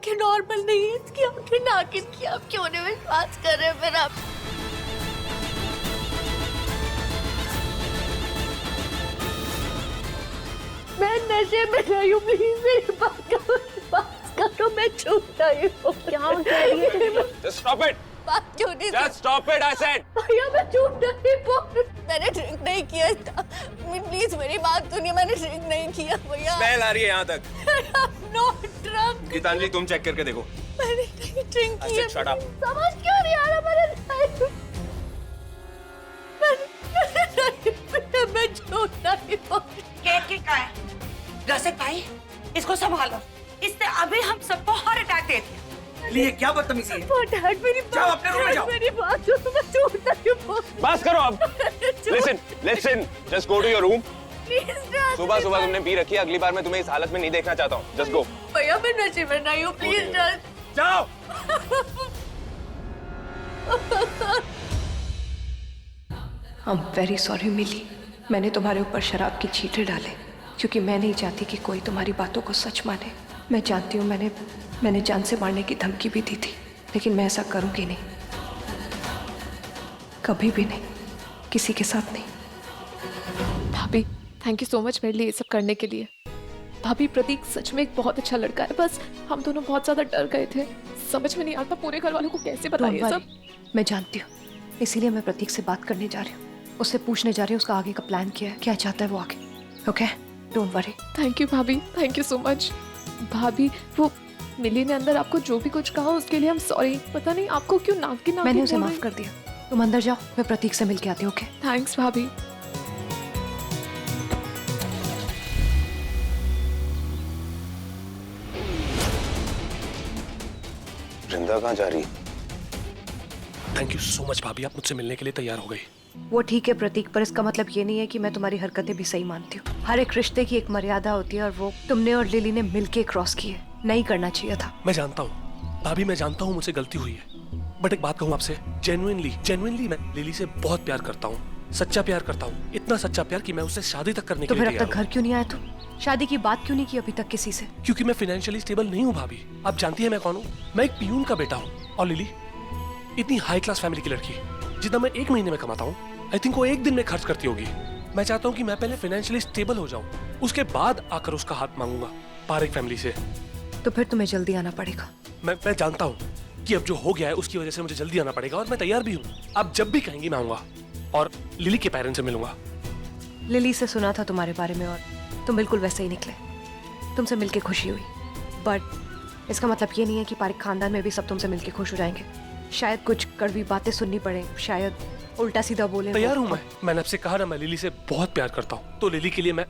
आंखें नॉर्मल नहीं है, इसकी आंखें नागिन की। आप क्यों नहीं विश्वास कर रहे फिर आप? मैं नशे में नहीं हूँ, प्लीज मेरी बात करो, मैं झूठ नहीं हूँ। क्या कह रही है? Just stop it! बात क्यों नहीं? Just stop it, I said! भैया मैं झूठ नहीं बोल, मैंने ड्रिंक नहीं किया था। प्लीज मेरी बात सुनिए, मैंने ड्रिंक नहीं किया भैया। स्मेल आ रही है यहाँ तक। I'm not drunk। गीतांजलि तुम चेक करके देखो। मैंने नहीं ड्रिंक I किया। said shut up। समझ क्यों नहीं आ रहा? मैं झूठ नहीं बोल। केक का है रसिक भाई, इसको संभालो, इससे अभी हम सबको हार्ट अटैक दे दिया। लिए क्या बदतमीजी है? डैड मेरी जाओ अपने रूम में जाओ। मेरी बात सुनो, मैं झूठ नहीं बोल। बस करो अब। Listen, just go to your room। सुबह सुबह तुमने पी रखी है, अगली बार मैं तुम्हें इस हालत में नहीं देखना चाहता हूँ। Just go। भैया मैं नशे में नहीं हूँ, प्लीज डैड। जाओ। I'm very sorry मिली, मैंने तुम्हारे ऊपर शराब की छींटे डाले क्योंकि मैं नहीं चाहती कि कोई तुम्हारी बातों को सच माने। मैं जानती हूँ मैंने जान से मारने की धमकी भी दी थी, लेकिन मैं ऐसा करूँगी नहीं, कभी भी नहीं, किसी के साथ नहीं। भाभी थैंक यू सो मच मेरे लिए ये सब करने के लिए। भाभी प्रतीक सच में एक बहुत अच्छा लड़का है, बस हम दोनों बहुत ज्यादा डर गए थे। समझ में नहीं आता पूरे घर वालों को कैसे बताएं ये सब। मैं जानती हूँ, इसीलिए मैं प्रतीक से बात करने जा रही हूँ, उससे पूछने जा रही हूँ उसका आगे का प्लान क्या है, क्या चाहता है वो आगे। Okay don't worry. Thank you भाभी, थैंक यू सो मच। भाभी वो मिली ने अंदर आपको जो भी कुछ कहा उसके लिए हम सॉरी। पता नहीं आपको क्यों नागिन मैंने उसे माफ कर दिया। तुम अंदर जाओ, मैं प्रतीक से मिलके आती हूँ। ओके थैंक्स भाभी। वृंदा कहाँ जा रही है? थैंक यू सो मच भाभी, आप मुझसे मिलने के लिए तैयार हो गई। वो ठीक है प्रतीक, पर इसका मतलब ये नहीं है कि मैं तुम्हारी हरकतें भी सही मानती हूँ। हर एक रिश्ते की एक मर्यादा होती है और वो तुमने और लिली ने मिलके क्रॉस की है। नहीं करना चाहिए था। मैं जानता हूँ भाभी, मैं जानता हूँ मुझसे गलती हुई है, बट एक बात कहूँ आपसे, जेन्युइनली मैं लिली से बहुत प्यार करता हूँ, सच्चा प्यार करता हूँ, इतना सच्चा प्यार कि मैं उससे शादी तक करने के लिए तो फिर अब तैयार तक घर क्यों नहीं आया तुम? शादी की बात क्यों नहीं की अभी तक किसी से? क्योंकि मैं फाइनेंशियली स्टेबल नहीं हूँ भाभी। आप जानती है मैं कौन हूँ? मैं एक पियून का बेटा हूँ, और लिली इतनी हाई क्लास फैमिली की लड़की, जितना मैं एक महीने में कमाता हूँ आई थिंक वो एक दिन में खर्च करती होगी। मैं चाहता हूँ कि मैं पहले फाइनेंशियली स्टेबल हो जाऊँ, उसके बाद आकर उसका हाथ मांगूंगा पारिक फैमिली से। तो फिर तुम्हें जल्दी आना पड़ेगा। मैं जानता हूँ कि अब जो हो गया है उसकी वजह से मुझे जल्दी आना पड़ेगा, और मैं तैयार भी हूँ। आप जब भी कहेंगी मैं आऊंगा, और लिली के पेरेंट्स से मिलूंगा। लिली से सुना था तुम्हारे बारे में और तुम बिल्कुल वैसे ही निकले। तुमसे मिलके खुशी हुई, बट इसका मतलब ये नहीं है कि पारिक खानदान में भी सब तुमसे मिलके खुश हो जाएंगे। शायद कुछ कड़वी बातें सुननी पड़े, शायद उल्टा सीधा बोले। तैयार हूँ मैंने आपसे कहा ना, मैं लिली से बहुत प्यार करता हूँ, तो लिली के लिए मैं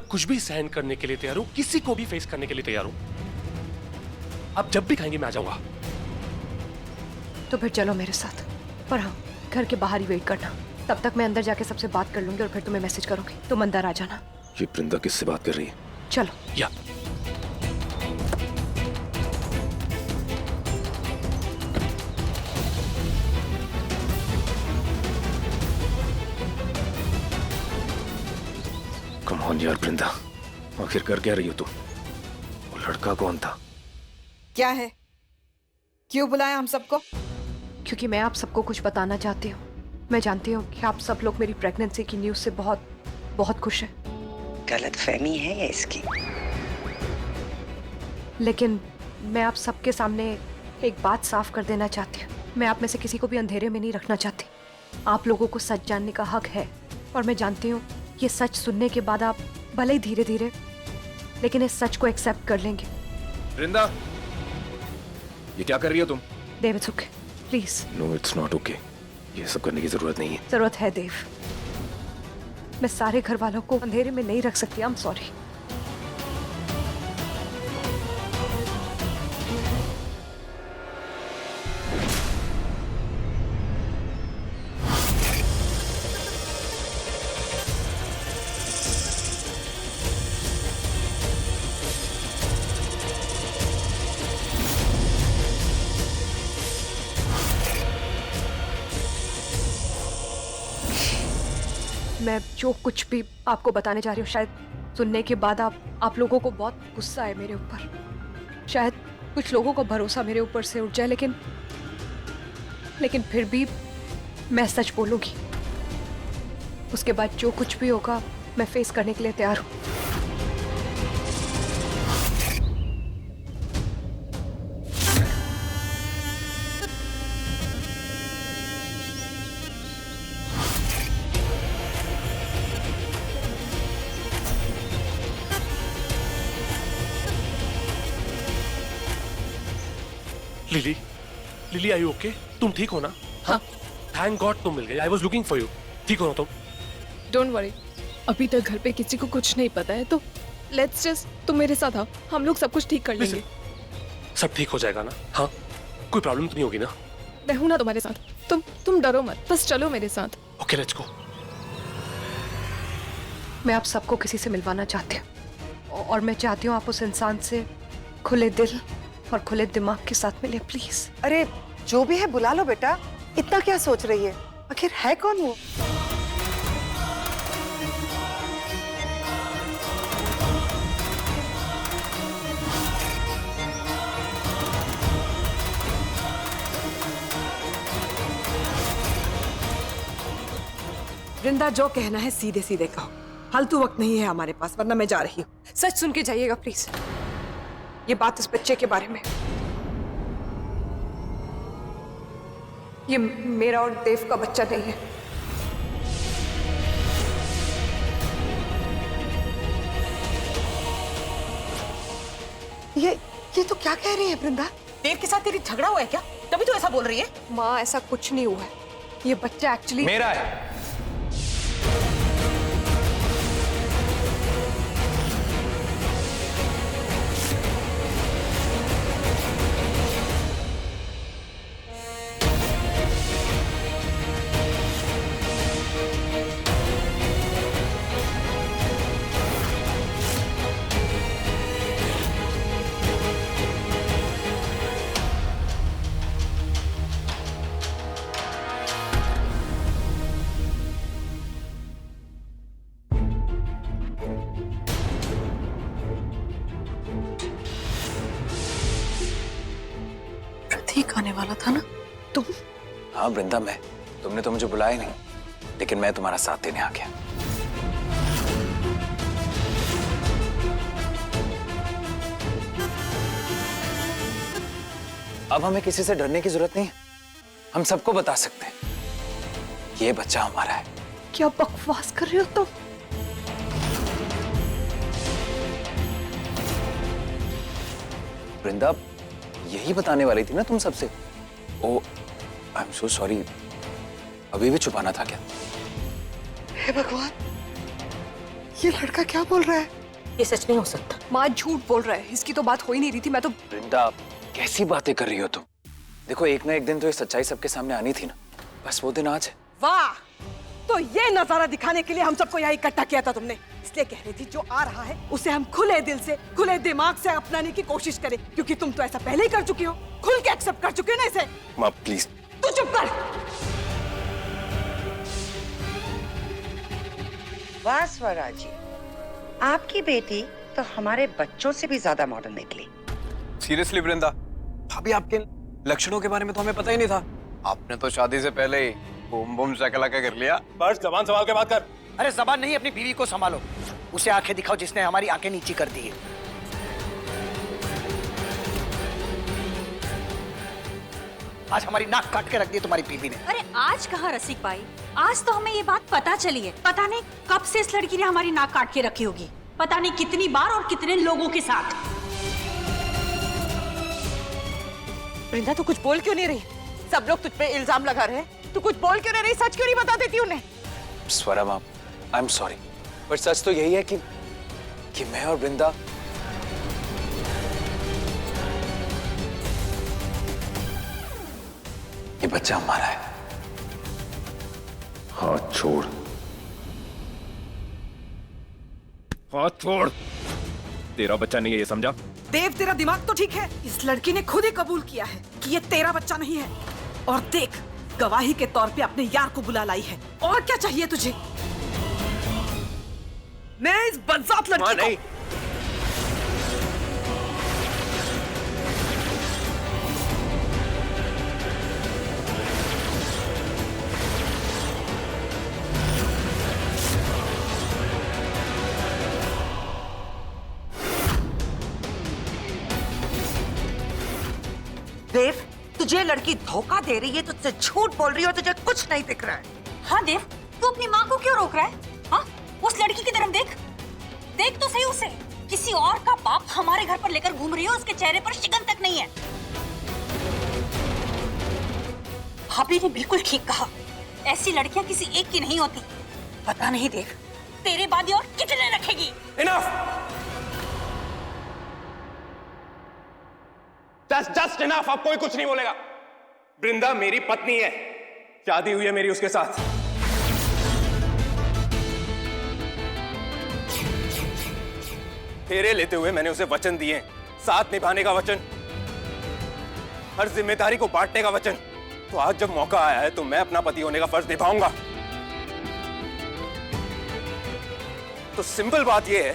कुछ भी सहन करने के लिए तैयार हूँ, किसी को भी फेस करने के लिए तैयार हूँ। आप जब भी कहेंगे मैं आ जाऊंगा। तो फिर चलो मेरे साथ, पर हाँ घर के बाहर ही वेट करना। तब तक मैं अंदर जाके सबसे बात कर लूंगी और फिर तुम्हें मैसेज करूंगी, तुम अंदर आ जाना। ये वृंदा किससे बात कर रही है? चलो। या कम ऑन यार वृंदा, आखिर कर क्या रही हो तुम? वो लड़का कौन था? क्या है, क्यों बुलाया हम सबको? क्योंकि मैं आप सबको कुछ बताना चाहती हूँ। मैं जानती हूँ कि आप सब लोग मेरी प्रेगनेंसी की न्यूज़ से बहुत बहुत खुश हैं, गलतफहमी है या इसकी? लेकिन मैं आप सबके सामने एक बात साफ कर देना चाहती हूँ। मैं आप में से किसी को भी अंधेरे में नहीं रखना चाहती। आप लोगों को सच जानने का हक है, और मैं जानती हूँ ये सच सुनने के बाद आप भले ही धीरे धीरे, लेकिन इस सच को एक्सेप्ट कर लेंगे। वृंदा, ये क्या कर रही हो तुम? Dev it's okay, please. No it's not okay, ये सब करने की जरूरत नहीं है। जरूरत है देव, मैं सारे घर वालों को अंधेरे में नहीं रख सकती। I am sorry. मैं जो कुछ भी आपको बताने जा रही हूँ, शायद सुनने के बाद आप लोगों को बहुत गुस्सा है मेरे ऊपर। शायद कुछ लोगों को भरोसा मेरे ऊपर से उठ जाए, लेकिन फिर भी मैं सच बोलूंगी। उसके बाद जो कुछ भी होगा मैं फेस करने के लिए तैयार हूं। लिली, लिली आई ओके? तुम ठीक हो ना? हाँ। थैंक गॉड तुम मिल गई। I was looking for you. ठीक हो ना तुम? डोंट वरी, अभी तक घर पे किसी को कुछ नहीं पता है, तो लेट्स जस्ट, तुम मेरे साथ आओ, हम लोग सब कुछ ठीक कर लेंगे। सब ठीक हो जाएगा ना? हाँ, कोई प्रॉब्लम तो नहीं होगी ना? मैं हूं ना तुम्हारे साथ, तुम डरो मत, बस चलो मेरे साथ। Okay let's go. मैं आप सबको किसी से मिलवाना चाहती हूँ, और मैं चाहती हूँ आप उस इंसान से खुले दिल और खुले दिमाग के साथ मिले, प्लीज। अरे जो भी है बुला लो बेटा, इतना क्या सोच रही है? आखिर है कौन वो? वृंदा, जो कहना है सीधे सीधे कहो, फालतू वक्त नहीं है हमारे पास, वरना मैं जा रही हूँ। सच सुन के जाइएगा प्लीज। ये बात इस बच्चे के बारे में, ये मेरा और देव का बच्चा नहीं है। ये तो क्या कह रही है वृंदा? देव के साथ तेरी झगड़ा हुआ है क्या? तभी तो ऐसा बोल रही है। माँ, ऐसा कुछ नहीं हुआ है। ये बच्चा एक्चुअली मेरा है। प्रतीक आने वाला था ना? तुम? हाँ वृंदा, मैं। तुमने तो मुझे बुलाया नहीं, लेकिन मैं तुम्हारा साथ देने आ गया। अब हमें किसी से डरने की जरूरत नहीं है। हम सबको बता सकते हैं ये बच्चा हमारा है। क्या बकवास कर रहे हो तुम? वृंदा, यही बताने वाली थी ना तुम सबसे। ओ, आई एम सो सॉरी। अभी भी छुपाना था क्या? हे भगवान, ये लड़का क्या बोल रहा है? ये सच नहीं हो सकता। माँ झूठ बोल रहा है, इसकी तो बात हो ही नहीं रही थी। मैं तो वृंदा, कैसी बातें कर रही हो तुम? देखो, एक ना एक दिन तो ये सच्चाई सबके सामने आनी थी ना। बस वो दिन आज है। वाह, तो ये नजारा दिखाने के लिए हम सबको यहाँ इकट्ठा किया था तुमने। इसलिए कह रही थी जो आ रहा है उसे हम खुले दिल से, खुले दिमाग से अपनाने की कोशिश करें, क्योंकि तुम तो ऐसा पहले ही कर चुकी हो, खुल के एक्सेप्ट कर चुके हो ना इसे। माँ प्लीज। तू चुप कर। वाह स्वरा जी, आपकी बेटी तो हमारे बच्चों से भी ज्यादा मॉडर्न निकली। सीरियसली वृंदा, भाभी आपके लक्षणों के बारे में तो हमें पता ही नहीं था। आपने तो शादी से पहले ही बूम बूम शकलाका कर लिया। बस जबान संभाल के बात कर। अरे जबान नहीं, अपनी बीवी को संभालो। उसे आंखें दिखाओ जिसने हमारी आंखें नीची कर दी है। आज हमारी नाक काट के रख दी तुम्हारी बीवी ने। अरे आज कहाँ रसिक भाई, आज तो हमें ये बात पता चली है। पता नहीं कब से इस लड़की ने हमारी नाक काट के रखी होगी, पता नहीं कितनी बार और कितने लोगों के साथ। वृंदा, तू कुछ बोल क्यों नहीं रही? सब लोग तुझ पे इल्जाम लगा रहे हैं, तू कुछ बोल क्यों नहीं रही? सच क्यों नहीं बता देती उन्हें? स्वरा माँ, आई एम सॉरी, पर सच तो यही है कि मैं और वृंदा ये बच्चा हमारा है। हाथ छोड़, हाथ छोड़। तेरा बच्चा नहीं है, ये समझा? देव, तेरा दिमाग तो ठीक है। इस लड़की ने खुद ही कबूल किया है कि ये तेरा बच्चा नहीं है। और देख, गवाही के तौर पे अपने यार को बुला लाई है। और क्या चाहिए तुझे? मैं इस बदजात लड़की को... देव, तुझे लड़की धोखा दे रही है, तुझसे झूठ बोल रही है और तुझे कुछ नहीं दिख रहा है। हाँ देव, तू अपनी माँ को क्यों रोक रहा है? हाँ, उस लड़की की तरफ देख, देख तो सही उसे। किसी और का बाप हमारे घर पर लेकर घूम रही है, उसके चेहरे पर शिकन तक नहीं है। भाभी ने बिल्कुल ठीक कहा, ऐसी लड़कियां किसी एक की नहीं होती। पता नहीं देव, तेरे बाद ये और कितने रखेगी। Enough! That's just enough! अब कोई कुछ नहीं बोलेगा। वृंदा मेरी पत्नी है, शादी हुई है मेरी उसके साथ। फेरे लेते हुए मैंने उसे वचन दिए, साथ निभाने का वचन, हर जिम्मेदारी को बांटने का वचन। तो आज जब मौका आया है तो मैं अपना पति होने का फर्ज निभाऊंगा। तो सिंपल बात यह है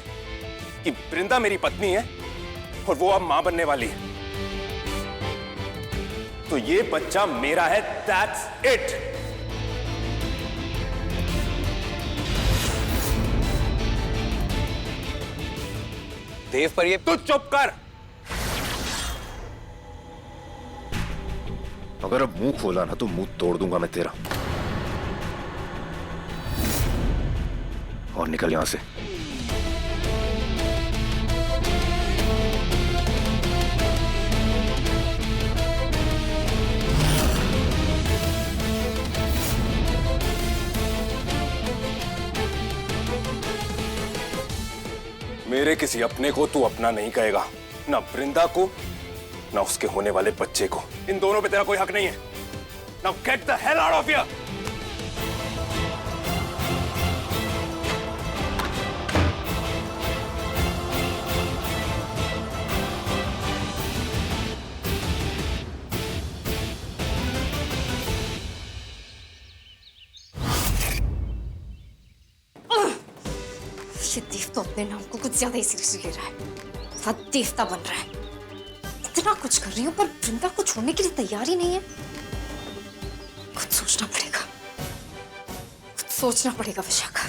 कि वृंदा मेरी पत्नी है और वो अब मां बनने वाली है, तो ये बच्चा मेरा है। That's it! देव पर ये तू चुप कर। अगर अब मुंह खोला ना तो मुंह तोड़ दूंगा मैं तेरा। और निकल यहां से। मेरे किसी अपने को तू अपना नहीं कहेगा, ना वृंदा को ना उसके होने वाले बच्चे को। इन दोनों पे तेरा कोई हक नहीं है। Now get the hell out of here! ये देव तो अपने नाम को कुछ ज्यादा ही सीरियसली ले रहा है, साथ देवता बन रहा है। इतना कुछ कर रही हूँ पर वृंदा को छोड़ने के लिए तैयार ही नहीं है। कुछ सोचना पड़ेगा, कुछ सोचना पड़ेगा विशाखा।